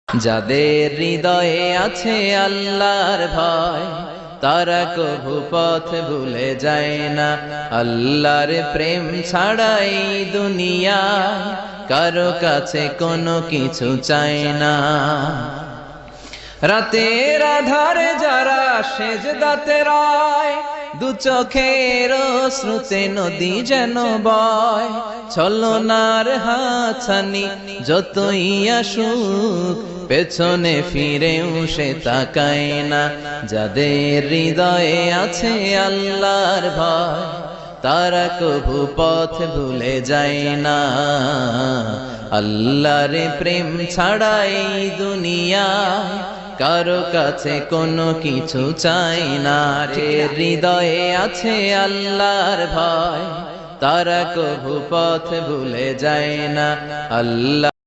যাদের হৃদয়ে আছে আল্লাহর ভয় তারা কভু পথ ভুলে যায় না। আল্লাহর প্রেম ছাড়া এই দুনিয়ায় কারো কাছে কোনো কিছু চায় না। রাতের আধারে যারা সেজদাতে রয়, দু চোখের শ্রুতে নদী যেন বয়। ছলনার হাতছানি যতই আসুক পেছনে ফিরেও সে তাকায় না। যাদের হৃদয়ে আছে আল্লাহর ভয় তারা কভু পথ ভুলে যায় না। আল্লাহর প্রেম ছাড়া এই দুনিয়ায় কারো কাছে কোনো কিছু চাই না। যে হৃদয়ে আছে আল্লাহর ভয় তারা কভু পথ ভুলে যায় না। আল্লাহ